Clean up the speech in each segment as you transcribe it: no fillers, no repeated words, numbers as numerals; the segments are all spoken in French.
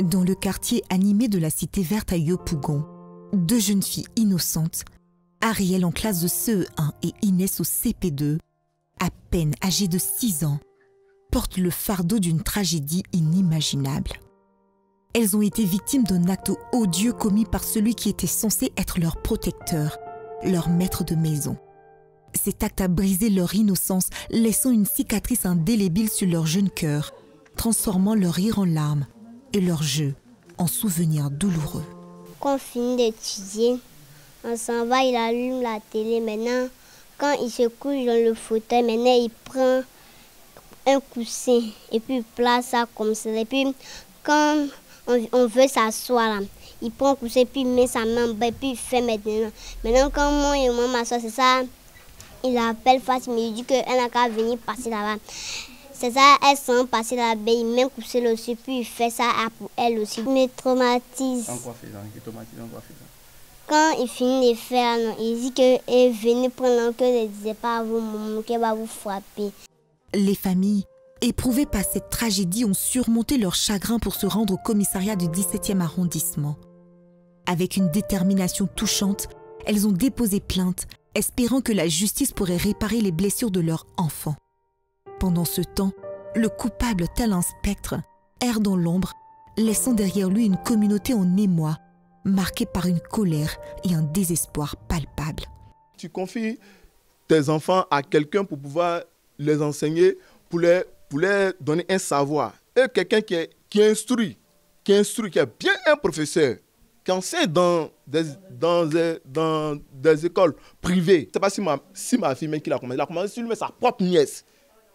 Dans le quartier animé de la Cité Verte à Yopougon, deux jeunes filles innocentes, Ariel en classe de CE1 et Inès au CP2, à peine âgées de 6 ans, portent le fardeau d'une tragédie inimaginable. Elles ont été victimes d'un acte odieux commis par celui qui était censé être leur protecteur, leur maître de maison. Cet acte a brisé leur innocence, laissant une cicatrice indélébile sur leur jeune cœur, transformant leur rire en larmes et leur jeu en souvenirs douloureux. Quand on finit d'étudier, on s'en va, il allume la télé. Maintenant, quand il se couche dans le fauteuil, maintenant il prend un coussin et puis il place ça comme ça. Et puis quand on veut s'asseoir là, il prend un coussin et puis il met sa main en bas et puis il fait maintenant. Maintenant quand moi et moi m'assois, c'est ça, il appelle Fatima, il dit qu'elle n'a qu'à venir passer là-bas. C'est ça, elle sent passer là-bas, il met un coussin aussi, puis il fait ça pour elle aussi. Il me traumatise. En quoi fait ça? Il traumatise en quoi fait ça? Quand il finit de faire, il dit que venez prendre que ne disait pas à vos mamans qu'elle va vous frapper. Les familles, éprouvées par cette tragédie, ont surmonté leur chagrin pour se rendre au commissariat du 17e arrondissement. Avec une détermination touchante, elles ont déposé plainte, espérant que la justice pourrait réparer les blessures de leur enfant. Pendant ce temps, le coupable, tel un spectre, erre dans l'ombre, laissant derrière lui une communauté en émoi, marquée par une colère et un désespoir palpable. Tu confies tes enfants à quelqu'un pour pouvoir les enseigner, pour les donner un savoir. Et quelqu'un qui instruit, qui est bien un professeur, qui enseigne dans des écoles privées. Je ne sais pas si ma fille, mais qui l'a commencé. Il a commencé sur lui, mais sa propre nièce.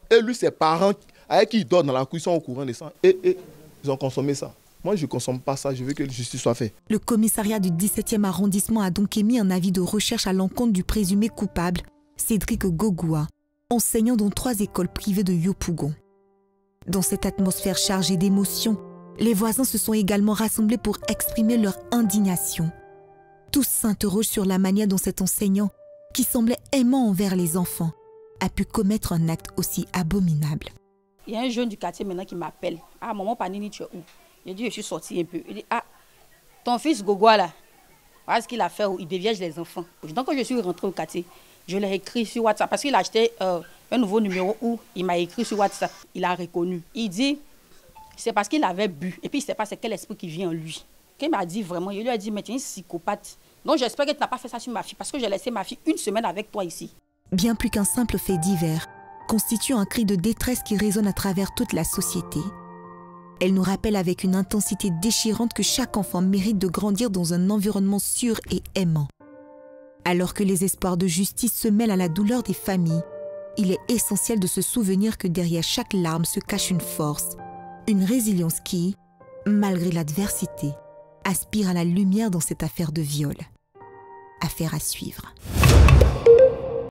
Et lui, ses parents, avec qui il dort dans la cuisson au courant de ça. Et ils ont consommé ça. Moi, je ne consomme pas ça. Je veux que la justice soit faite. Le commissariat du 17e arrondissement a donc émis un avis de recherche à l'encontre du présumé coupable, Cédric Gogoua, enseignant dans 3 écoles privées de Yopougon. Dans cette atmosphère chargée d'émotions, les voisins se sont également rassemblés pour exprimer leur indignation. Tous s'interrogent sur la manière dont cet enseignant, qui semblait aimant envers les enfants, a pu commettre un acte aussi abominable. Il y a un jeune du quartier maintenant qui m'appelle. « Ah, maman Panini, tu es où ?» Je dis « Je suis sortie un peu. » Il dit « Ah, ton fils Gogoua là, voilà ce qu'il a fait, il déviège les enfants. » Donc quand je suis rentrée au quartier, je l'ai écrit sur WhatsApp parce qu'il a acheté un nouveau numéro où il m'a écrit sur WhatsApp. Il a reconnu. Il dit c'est parce qu'il avait bu et puis il ne sait pas c'est quel esprit qui vient en lui. Quand il m'a dit vraiment, il lui a dit mais tu es une psychopathe. Donc j'espère que tu n'as pas fait ça sur ma fille parce que j'ai laissé ma fille 1 semaine avec toi ici. Bien plus qu'un simple fait divers, constitue un cri de détresse qui résonne à travers toute la société. Elle nous rappelle avec une intensité déchirante que chaque enfant mérite de grandir dans un environnement sûr et aimant. Alors que les espoirs de justice se mêlent à la douleur des familles, il est essentiel de se souvenir que derrière chaque larme se cache une force, une résilience qui, malgré l'adversité, aspire à la lumière dans cette affaire de viol. Affaire à suivre.